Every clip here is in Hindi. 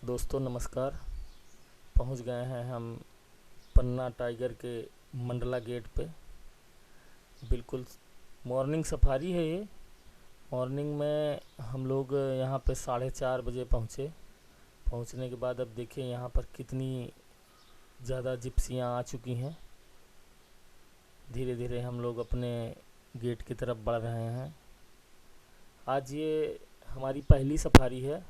दोस्तों नमस्कार। पहुंच गए हैं हम पन्ना टाइगर के मंडला गेट पे। बिल्कुल मॉर्निंग सफारी है ये। मॉर्निंग में हम लोग यहाँ पे 4:30 बजे पहुँचे। पहुँचने के बाद अब देखिए यहाँ पर कितनी ज़्यादा जिप्सियाँ आ चुकी हैं। धीरे धीरे हम लोग अपने गेट की तरफ बढ़ रहे हैं। आज ये हमारी पहली सफारी है।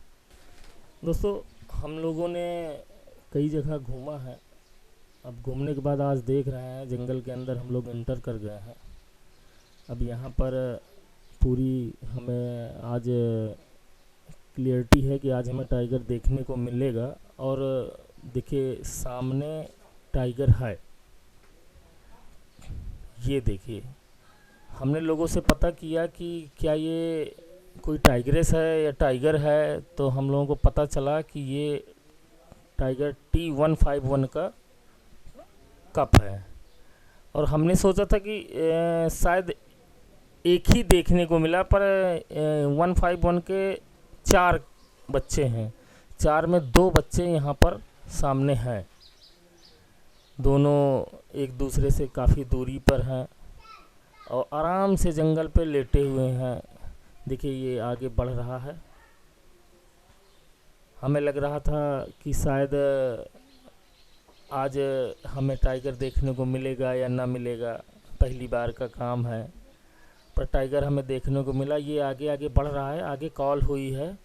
दोस्तों हम लोगों ने कई जगह घूमा है। अब घूमने के बाद आज देख रहे हैं जंगल के अंदर हम लोग एंटर कर गए हैं। अब यहाँ पर पूरी हमें आज क्लियरिटी है कि आज हमें टाइगर देखने को मिलेगा। और देखिए सामने टाइगर है। ये देखिए, हमने लोगों से पता किया कि क्या ये कोई टाइग्रेस है या टाइगर है, तो हम लोगों को पता चला कि ये टाइगर T151 का कप है। और हमने सोचा था कि शायद एक ही देखने को मिला, पर 151 के 4 बच्चे हैं। 4 में 2 बच्चे यहाँ पर सामने हैं। दोनों एक दूसरे से काफ़ी दूरी पर हैं और आराम से जंगल पे लेटे हुए हैं। देखिए ये आगे बढ़ रहा है। हमें लग रहा था कि शायद आज हमें टाइगर देखने को मिलेगा या ना मिलेगा, पहली बार का काम है। पर टाइगर हमें देखने को मिला। ये आगे आगे बढ़ रहा है। आगे कॉल हुई है,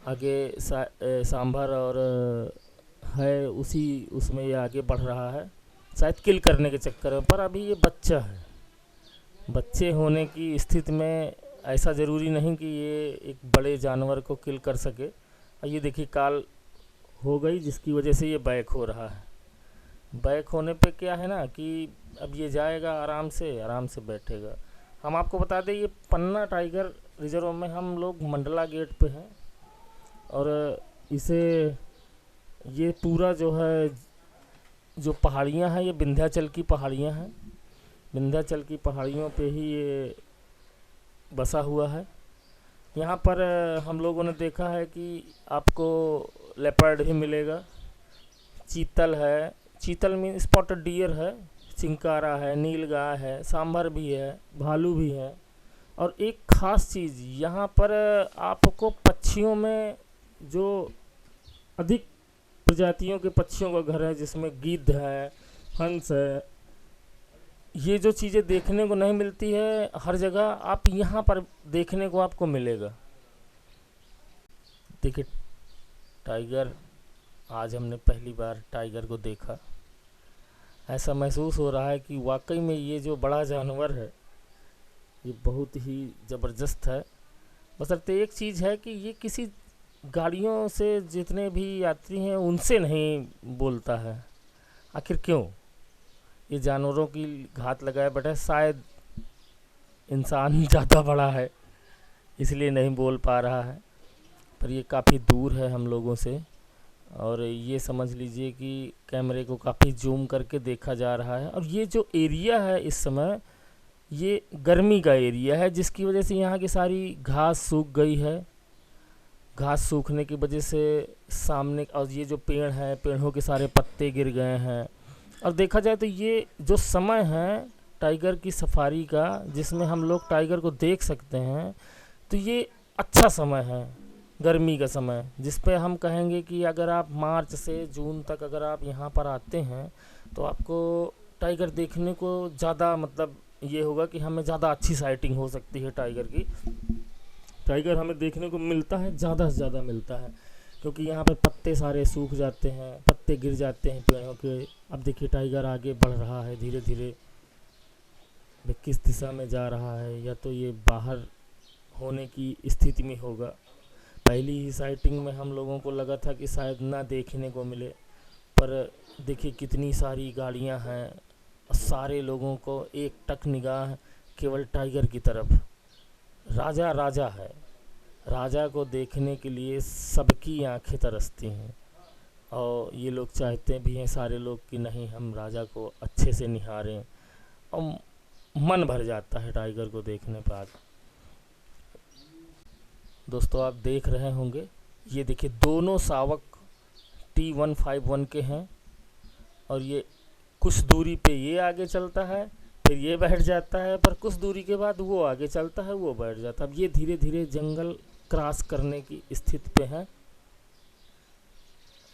आगे सांभर और है उसी उसमें ये आगे बढ़ रहा है, शायद किल करने के चक्कर में। पर अभी ये बच्चा है। बच्चे होने की स्थिति में ऐसा ज़रूरी नहीं कि ये एक बड़े जानवर को किल कर सके। और ये देखिए कॉल हो गई, जिसकी वजह से ये बैक हो रहा है। बैक होने पे क्या है ना कि अब ये जाएगा आराम से बैठेगा। हम आपको बता दें ये पन्ना टाइगर रिजर्व में हम लोग मंडला गेट पे हैं। और इसे ये पूरा जो है जो पहाड़ियाँ हैं, ये विंध्याचल की पहाड़ियाँ हैं। विंध्याचल की पहाड़ियों पे ही ये बसा हुआ है। यहाँ पर हम लोगों ने देखा है कि आपको लेपर्ड भी मिलेगा, चीतल है, चीतल में स्पॉटेड डियर है, चिंकारा है, नीलगाय है, सांभर भी है, भालू भी है। और एक ख़ास चीज़ यहाँ पर आपको पक्षियों में जो अधिक प्रजातियों के पक्षियों का घर है, जिसमें गिद्ध है, हंस है, ये जो चीज़ें देखने को नहीं मिलती है हर जगह, आप यहाँ पर देखने को आपको मिलेगा। देखिए टाइगर, आज हमने पहली बार टाइगर को देखा। ऐसा महसूस हो रहा है कि वाकई में ये जो बड़ा जानवर है ये बहुत ही ज़बरदस्त है। बशर्ते एक चीज़ है कि ये किसी गाड़ियों से जितने भी यात्री हैं उनसे नहीं बोलता है। आखिर क्यों? ये जानवरों की घात लगाए बैठा है। शायद इंसान ज़्यादा बड़ा है इसलिए नहीं बोल पा रहा है। पर ये काफ़ी दूर है हम लोगों से। और ये समझ लीजिए कि कैमरे को काफ़ी जूम करके देखा जा रहा है। और ये जो एरिया है इस समय, ये गर्मी का एरिया है, जिसकी वजह से यहाँ की सारी घास सूख गई है। घास सूखने की वजह से सामने और ये जो पेड़ हैं, पेड़ों के सारे पत्ते गिर गए हैं। और देखा जाए तो ये जो समय है टाइगर की सफारी का, जिसमें हम लोग टाइगर को देख सकते हैं, तो ये अच्छा समय है, गर्मी का समय, जिस पे हम कहेंगे कि अगर आप मार्च से जून तक अगर आप यहाँ पर आते हैं तो आपको टाइगर देखने को ज़्यादा मतलब ये होगा कि हमें ज़्यादा अच्छी साइटिंग हो सकती है टाइगर की। टाइगर हमें देखने को मिलता है, ज़्यादा से ज़्यादा मिलता है, क्योंकि यहाँ पर पत्ते सारे सूख जाते हैं, पत्ते गिर जाते हैं पेड़ों के। अब देखिए टाइगर आगे बढ़ रहा है धीरे धीरे। वे किस दिशा में जा रहा है, या तो ये बाहर होने की स्थिति में होगा। पहली ही साइटिंग में हम लोगों को लगा था कि शायद ना देखने को मिले, पर देखिए कितनी सारी गाड़ियां हैं और सारे लोगों को एक टक निगाह केवल टाइगर की तरफ। राजा राजा है, राजा को देखने के लिए सबकी आंखें तरसती हैं। और ये लोग चाहते भी हैं सारे लोग कि नहीं, हम राजा को अच्छे से निहारें। और मन भर जाता है टाइगर को देखने पर। दोस्तों आप देख रहे होंगे, ये देखिए दोनों शावक T151 के हैं, और ये कुछ दूरी पे ये आगे चलता है, फिर ये बैठ जाता है, पर कुछ दूरी के बाद वो आगे चलता है, वो बैठ जाता है। अब ये धीरे धीरे जंगल क्रॉस करने की स्थिति पे है।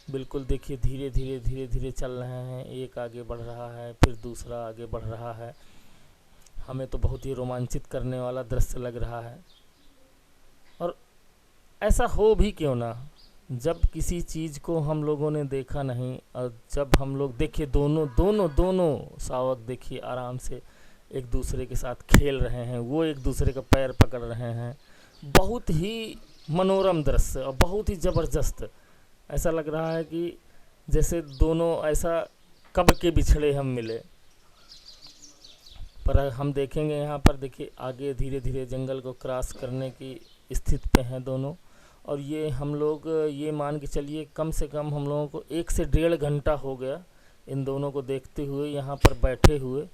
बिल्कुल देखिए, धीरे धीरे धीरे धीरे चल रहे हैं, एक आगे बढ़ रहा है, फिर दूसरा आगे बढ़ रहा है। हमें तो बहुत ही रोमांचित करने वाला दृश्य लग रहा है। और ऐसा हो भी क्यों ना, जब किसी चीज़ को हम लोगों ने देखा नहीं, और जब हम लोग देखिए दोनों दोनों दोनों शावक देखिए आराम से एक दूसरे के साथ खेल रहे हैं, वो एक दूसरे का पैर पकड़ रहे हैं। बहुत ही मनोरम दृश्य और बहुत ही ज़बरदस्त। ऐसा लग रहा है कि जैसे दोनों ऐसा कब के बिछड़े हम मिले। पर हम देखेंगे यहाँ पर, देखिए आगे धीरे धीरे जंगल को क्रॉस करने की स्थिति पे हैं दोनों। और ये हम लोग ये मान के चलिए कम से कम हम लोगों को 1 से 1.5 घंटा हो गया इन दोनों को देखते हुए, यहाँ पर बैठे हुए।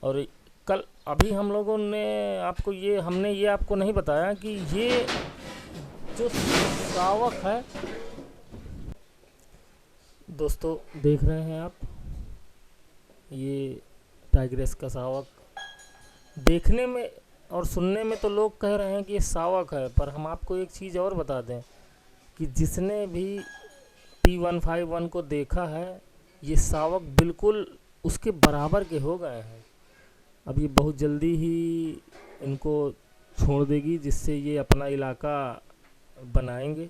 और कल अभी हम लोगों ने हमने ये आपको नहीं बताया कि ये जो शावक है, दोस्तों देख रहे हैं आप, ये टाइग्रेस का शावक। देखने में और सुनने में तो लोग कह रहे हैं कि ये शावक है, पर हम आपको एक चीज़ और बता दें कि जिसने भी T151 को देखा है, ये शावक बिल्कुल उसके बराबर के हो गए हैं। अब ये बहुत जल्दी ही इनको छोड़ देगी, जिससे ये अपना इलाका बनाएंगे।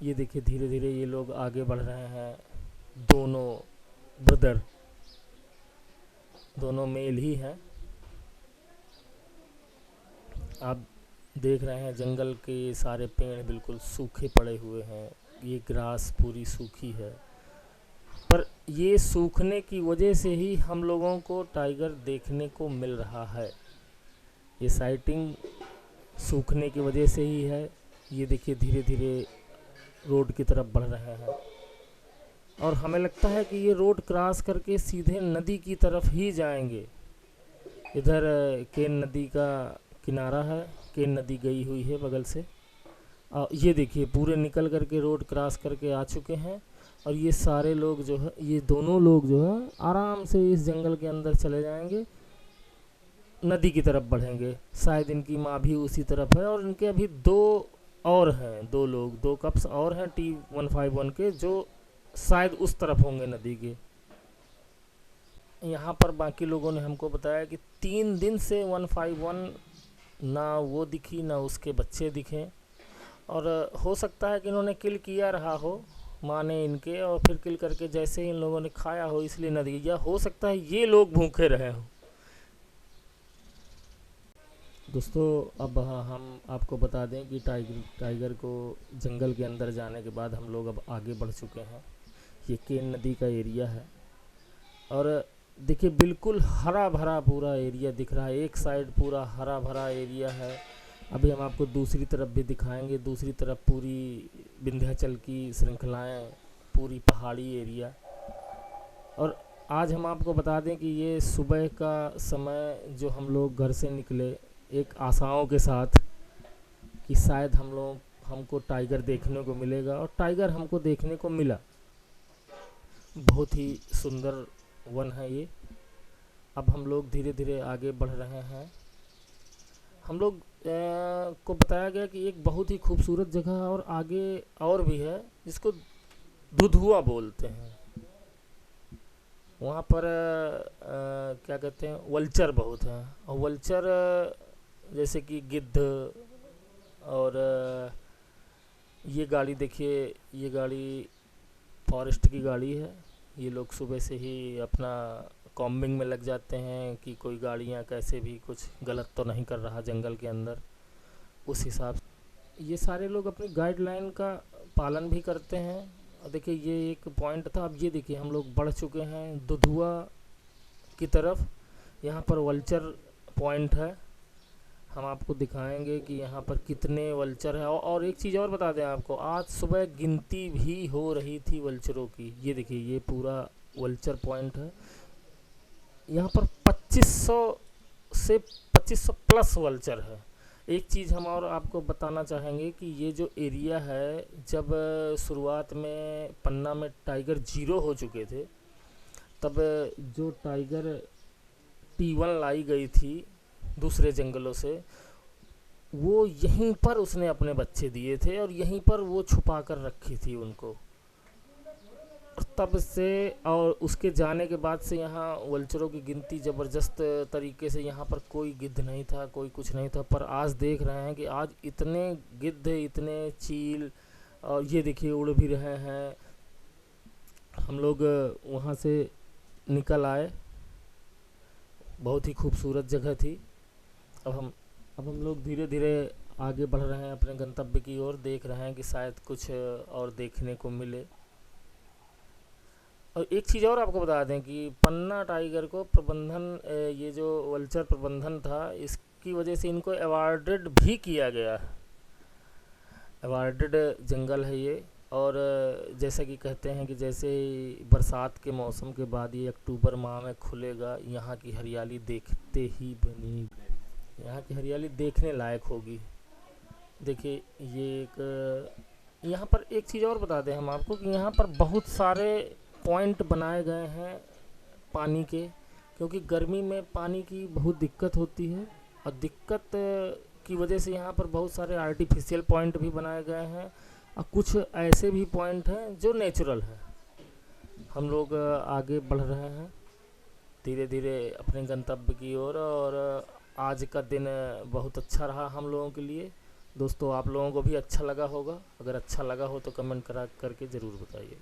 ये देखिए धीरे धीरे ये लोग आगे बढ़ रहे हैं, दोनों ब्रदर, दोनों मेल ही हैं। आप देख रहे हैं जंगल के सारे पेड़ बिल्कुल सूखे पड़े हुए हैं, ये ग्रास पूरी सूखी है। पर ये सूखने की वजह से ही हम लोगों को टाइगर देखने को मिल रहा है। ये साइटिंग सूखने की वजह से ही है। ये देखिए धीरे धीरे रोड की तरफ बढ़ रहे हैं, और हमें लगता है कि ये रोड क्रॉस करके सीधे नदी की तरफ ही जाएंगे। इधर केन नदी का किनारा है, केन नदी गई हुई है बगल से। ये देखिए पूरे निकल करके रोड क्रॉस करके आ चुके हैं। और ये सारे लोग जो है, ये दोनों लोग जो है आराम से इस जंगल के अंदर चले जाएंगे, नदी की तरफ बढ़ेंगे। शायद इनकी माँ भी उसी तरफ है, और इनके अभी 2 और हैं, 2 लोग, 2 कप्स और हैं T151 के, जो शायद उस तरफ होंगे नदी के। यहाँ पर बाकी लोगों ने हमको बताया कि 3 दिन से 151 ना वो दिखी ना उसके बच्चे दिखे। और हो सकता है कि इन्होंने किल किया रहा हो माँ ने इनके, और फिर किल करके जैसे ही इन लोगों ने खाया हो इसलिए न दिखी, या हो सकता है ये लोग भूखे रहे हो। दोस्तों अब हम आपको बता दें कि टाइगर को जंगल के अंदर जाने के बाद हम लोग अब आगे बढ़ चुके हैं। ये केन नदी का एरिया है, और देखिए बिल्कुल हरा भरा पूरा एरिया दिख रहा है। एक साइड पूरा हरा भरा एरिया है। अभी हम आपको दूसरी तरफ भी दिखाएंगे। दूसरी तरफ पूरी विंध्याचल की श्रृंखलाएं, पूरी पहाड़ी एरिया। और आज हम आपको बता दें कि ये सुबह का समय जो हम लोग घर से निकले एक आशाओं के साथ कि शायद हमको टाइगर देखने को मिलेगा, और टाइगर हमको देखने को मिला। बहुत ही सुंदर वन है ये। अब हम लोग धीरे धीरे आगे बढ़ रहे हैं। हम लोग को बताया गया कि एक बहुत ही खूबसूरत जगह और आगे और भी है, जिसको दुधुआ बोलते हैं। वहाँ पर क्या कहते हैं, वल्चर बहुत हैं। और वल्चर जैसे कि गिद्ध, और ये गाड़ी देखिए, ये गाड़ी फॉरेस्ट की गाड़ी है। ये लोग सुबह से ही अपना कॉम्बिंग में लग जाते हैं कि कोई गाड़ियाँ कैसे भी कुछ गलत तो नहीं कर रहा जंगल के अंदर। उस हिसाब से ये सारे लोग अपनी गाइडलाइन का पालन भी करते हैं। और देखिए ये एक पॉइंट था। अब ये देखिए हम लोग बढ़ चुके हैं दुधुआ की तरफ। यहाँ पर वल्चर पॉइंट है। हम आपको दिखाएंगे कि यहाँ पर कितने वल्चर है। और एक चीज़ और बता दें आपको, आज सुबह गिनती भी हो रही थी वल्चरों की। ये देखिए ये पूरा वल्चर पॉइंट है। यहाँ पर 2500 से 2500 प्लस वल्चर है। एक चीज़ हम और आपको बताना चाहेंगे कि ये जो एरिया है, जब शुरुआत में पन्ना में टाइगर जीरो हो चुके थे, तब जो टाइगर T1 लाई गई थी दूसरे जंगलों से, वो यहीं पर उसने अपने बच्चे दिए थे और यहीं पर वो छुपा कर रखी थी उनको। तब से और उसके जाने के बाद से यहाँ वल्चरों की गिनती ज़बरदस्त तरीके से, यहाँ पर कोई गिद्ध नहीं था, कोई कुछ नहीं था। पर आज देख रहे हैं कि आज इतने गिद्ध, इतने चील, और ये देखिए उड़ भी रहे हैं। हम लोग वहाँ से निकल आए, बहुत ही खूबसूरत जगह थी। अब हम लोग धीरे धीरे आगे बढ़ रहे हैं अपने गंतव्य की ओर। देख रहे हैं कि शायद कुछ और देखने को मिले। और एक चीज़ और आपको बता दें कि पन्ना टाइगर को प्रबंधन, ये जो वल्चर प्रबंधन था, इसकी वजह से इनको अवार्डेड भी किया गया है। अवार्डेड जंगल है ये। और जैसा कि कहते हैं कि जैसे बरसात के मौसम के बाद ये अक्टूबर माह में खुलेगा, यहाँ की हरियाली देखते ही बनी, यहाँ की हरियाली देखने लायक होगी। देखिए ये एक, यहाँ पर एक चीज़ और बता दें हम आपको कि यहाँ पर बहुत सारे पॉइंट बनाए गए हैं पानी के, क्योंकि गर्मी में पानी की बहुत दिक्कत होती है। और दिक्कत की वजह से यहाँ पर बहुत सारे आर्टिफिशियल पॉइंट भी बनाए गए हैं, और कुछ ऐसे भी पॉइंट हैं जो नेचुरल हैं। हम लोग आगे बढ़ रहे हैं धीरे धीरे अपने गंतव्य की ओर। और आज का दिन बहुत अच्छा रहा हम लोगों के लिए। दोस्तों, आप लोगों को भी अच्छा लगा होगा। अगर अच्छा लगा हो तो कमेंट करके ज़रूर बताइए।